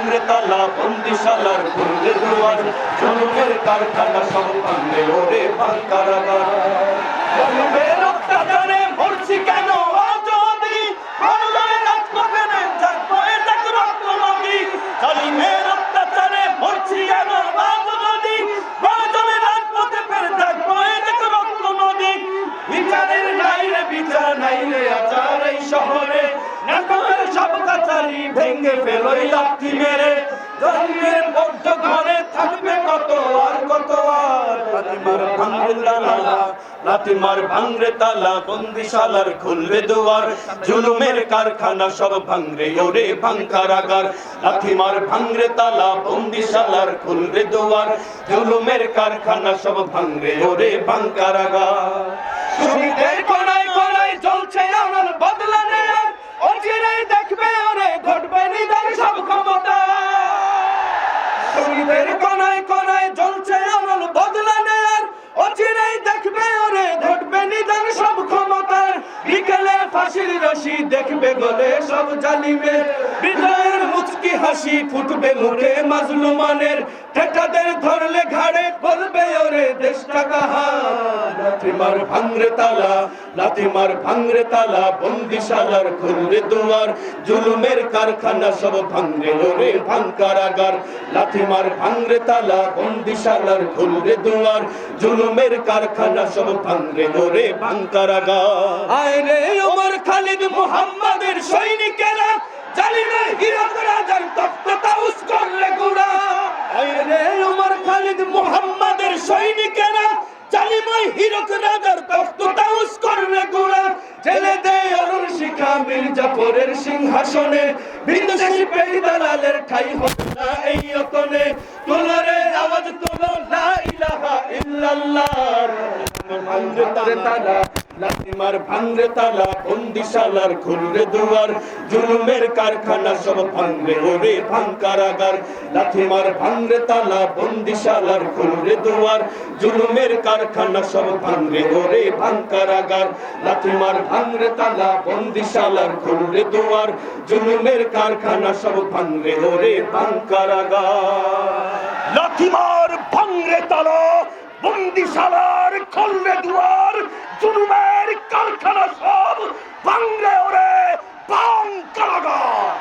ভাঙরে তালা বন্দিশালার খুলবে দুয়ার জুলুমের কারখানা সব ভাঙবে ওরে ভাঙ কারাগার জুলুমের অত্যাচারে মরছি কেন আজ অবধি বাংলায় রাজপথে জাগবো এ জাগ রক্ত নদী জালিমের অত্যাচারে মরছি কেন আজ অবধি বাংলায় রাজপথে ফের জাগবো এ জাগ রক্ত নদী বিচারের নাই রে বিচার নাই রে আচার এই শহরে নাটকের সব কাছারি ভেঙে ফেলোই লাঠি মেরে জন্মের বদ্ধ ঘরে থাকবে কত আর কত আর লাথিমার ভাঙরে তালা বন্দিশালার খুলবে দুয়ার জুলুমের কারখানা সব ভাঙরে ওরে ভাঙ কারাগার লাথিমার ভাঙরে তালা বন্দিশালার খুলবে দুয়ার জুলুমের কারখানা সব ভাঙরে ওরে ভাঙ কারাগার শহীদের কোনায় কোনায় জ্বলছে আনল বদলা নেয়ার অচিরেই দেখবে ওরে ঘটবে নিদান সব ক্ষমতা শহীদের কোনায় কোনায় জ্বলছে আনল বদলা নেয়ার অচিরেই দেখবে ওরে ঘটবে নিদান সব ক্ষমতার বিকেলে ফাঁসির রশি দেখবে গলে সব জালিমের বিজয়ের মুচকি হাসি ফুটবে মুখে মাজলুমানের ঠেকাদের ধরলে ঘাড়ে বলবে ওরে দেশটা কাহার লাথিমার ভাঙরে তালা বন্দিশালার খুলবে দুয়ার জুলুমের কারখানা সব ভাঙরে ওরে ভাঙ কারাগার লাথিমার ভাঙরে তালা বন্দিশালার খুলবে দুয়ার জুলুমের কারখানা সব ভাঙরে ওরে ভাঙ কারাগার আয় রে ওমর খালিদ মুহাম্মাদের সৈনিকেরা জালিমের হীরক রাজার তখ্ত তাউস করলে গুড়া আয় রে ওমর খালিদ মুহাম্মাদের সৈনিকেরা জালিমের হীরক রাজার তখ্ত তাউস করলে গুড়া জেলে দে অরুণ শিখা মীর জাফরের সিংহাসনে বিদেশি পেই দালালের ঠাই হবে না এই অতনে তোলারে আওয়াজ তোলো লা ইলাহা ইল্লাল্লাহ লাথিমার ভাঙরে তালা বন্দিশালার খুলবে দুয়ার জুলুমের কারখানা সব ভাঙবে ওরে ভাঙ কারাগার লাথিমার ভাঙরে তালা বন্দিশালার খুলবে দুয়ার জুলুমের কারখানা সব ভাঙবে ওরে ভাঙ কারাগার লাথিমার ভাঙরে তালা বন্দিশালার খুলবে দুয়ার জুলুমের কারখানা সব ভাঙবে ওরে ভাঙ কারাগার লাথিমার ভাঙরে তালা বন্দিশালার খুলবে দুয়ার জুলুমের কারখানা সব ভাঙবে ওরে ভাঙ কারাগার।